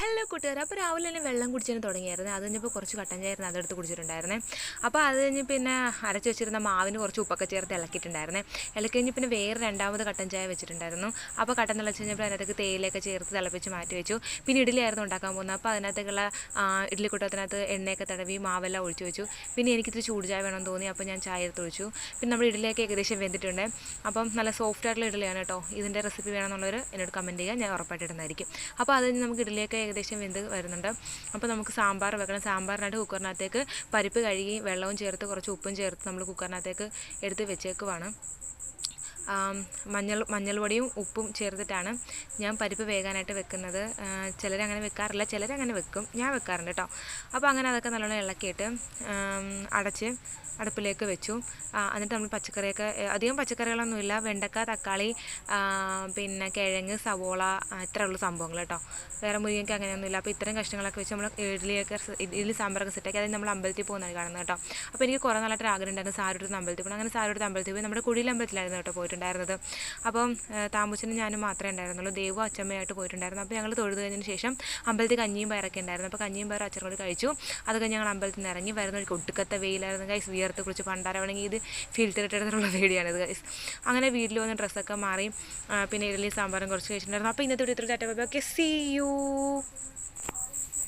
Hello കൂട്ടുകാർ, അപ്പോൾ രാവിലെ തന്നെ വെള്ളം കുടിച്ചാൽ തുടങ്ങിയായിരുന്നു. അത് കഴിഞ്ഞപ്പോൾ കുറച്ച് കട്ടൻ ചായയായിരുന്നു, അതെടുത്ത് കുടിച്ചിട്ടുണ്ടായിരുന്നേ. അപ്പോൾ അത് കഴിഞ്ഞ് പിന്നെ അരച്ച് വെച്ചിരുന്ന മാവിന് കുറച്ച് ഉപ്പൊക്കെ ചേർത്ത് ഇളക്കിയിട്ടുണ്ടായിരുന്നേ. ഇളക്കി കഴിഞ്ഞ് പിന്നെ വേറെ രണ്ടാമത് കട്ടൻ ചായ വെച്ചിട്ടുണ്ടായിരുന്നു. അപ്പോൾ കട്ടൻ തിളച്ച് കഴിഞ്ഞപ്പോൾ അതിനകത്തേക്ക് തേയിലയൊക്കെ ചേർത്ത് തിളപ്പിച്ച് മാറ്റി വെച്ചു. പിന്നെ ഇഡ്ഡലിയായിരുന്നു ഉണ്ടാക്കാൻ പോകുന്നത്. അപ്പോൾ അതിനകത്തേക്കുള്ള ഇഡ്ഡലി കുട്ടത്തിനകത്ത് എണ്ണയൊക്കെ തടവി മാവെല്ലാം ഒഴിച്ച് വെച്ചു. പിന്നെ എനിക്കിത്തിരി ചൂട് ചായ വേണമെന്ന് തോന്നി, അപ്പോൾ ഞാൻ ചായ എടുത്ത് ഒഴിച്ചു. പിന്നെ നമ്മുടെ ഇഡ്ഡലിയൊക്കെ ഏകദേശം വെന്തിട്ടുണ്ട്. അപ്പം നല്ല സോഫ്റ്റ് ആയിട്ടുള്ള ഇഡ്ഡലിയാണ് കേട്ടോ. ഇതിൻ്റെ റെസിപ്പി വേണമെന്നുള്ളവർ എന്നോട് കമൻറ്റ് ചെയ്യുക, ഞാൻ ഉറപ്പായിട്ട് ഇടുന്നതായിരിക്കും. അപ്പോൾ അത് കഴിഞ്ഞ് നമുക്ക് ഇഡ്ഡലിയൊക്കെ ഏകദേശം വെന്ത് വരുന്നുണ്ട്. അപ്പോൾ നമുക്ക് സാമ്പാർ വെക്കണം. സാമ്പാറിനായിട്ട് കുക്കറിനകത്തേക്ക് പരിപ്പ് കഴുകി വെള്ളവും ചേർത്ത് കുറച്ച് ഉപ്പും ചേർത്ത് നമ്മൾ കുക്കറിനകത്തേക്ക് എടുത്ത് വെച്ചേക്കുവാണ്. മഞ്ഞൾ പൊടിയും ഉപ്പും ചേർത്തിട്ടാണ് ഞാൻ പരിപ്പ് വേകാനായിട്ട് വെക്കുന്നത്. ചിലരങ്ങനെ വെക്കാറില്ല, ചിലരങ്ങനെ വെക്കും, ഞാൻ വെക്കാറുണ്ട് കേട്ടോ. അപ്പോൾ അങ്ങനെ അതൊക്കെ നല്ലോണം ഇളക്കിയിട്ട് അടച്ച് അടുപ്പിലേക്ക് വെച്ചു. എന്നിട്ട് നമ്മൾ പച്ചക്കറിയൊക്കെ, അധികം പച്ചക്കറികളൊന്നുമില്ല, വെണ്ടക്ക, തക്കാളി, പിന്നെ കിഴങ്ങ്, സവോള, ഇത്രയുള്ള സംഭവങ്ങൾ കേട്ടോ. വേറെ മുരിങ്ങയ്ക്ക് അങ്ങനെയൊന്നുമില്ല. അപ്പോൾ ഇത്രയും കഷ്ണങ്ങളൊക്കെ വെച്ച് നമ്മൾ ഇഡ്ഡലി സാമ്പാറൊക്കെ സെറ്റാക്കി അതായത് നമ്മൾ അമ്പലത്തിൽ പോകുന്നതാണ് കാണുന്നത് കേട്ടോ. അപ്പോൾ എനിക്ക് കുറേ നാളായിട്ട് ആഗ്രഹം ഉണ്ടായിരുന്നു സാരടുത്ത് അമ്പലത്തിൽ പോകണം. അങ്ങനെ സാരടുത്ത് അമ്പലത്തിൽ പോയി. നമ്മുടെ കുഴിയിലമ്പലത്തിലായിരുന്നു കേട്ടോ പോയിട്ടുണ്ടായിരുന്നത്. അപ്പം താമസിനും ഞാനും മാത്രമേ ഉണ്ടായിരുന്നുള്ളൂ, ദേവും അച്ചമ്മയായിട്ട് പോയിട്ടുണ്ടായിരുന്നു. അപ്പോൾ ഞങ്ങൾ തൊഴുത് കഴിഞ്ഞതിന് ശേഷം അമ്പലത്തിൽ കഞ്ഞിയും പയറൊക്കെ ഉണ്ടായിരുന്നു. അപ്പോൾ കഞ്ഞിയും പയറും അച്ഛനോട് കഴിച്ചു. അത് കഴിഞ്ഞ് ഞങ്ങൾ അമ്പലത്തിൽ നിന്ന് ഇറങ്ങി വരുന്ന ഒരു ഒടുക്കത്തെ വെയിലായിരുന്നു ഗൈസ്. വിയർത്ത് കുറിച്ച് പണ്ടാരവണെങ്കിൽ ഇത് ഫിൽറ്റർ ഇട്ടിട്ടുള്ള വീഡിയോയാണിത് ഗൈസ്. അങ്ങനെ വീട്ടിൽ വന്ന് ഡ്രസ്സൊക്കെ മാറി പിന്നെ ഇഡ്ഡലി സാമ്പാറും കുറച്ച് കഴിച്ചിട്ടുണ്ടായിരുന്നു. അപ്പോൾ ഇന്നത്തെ video tata bye bye. Okay, see U.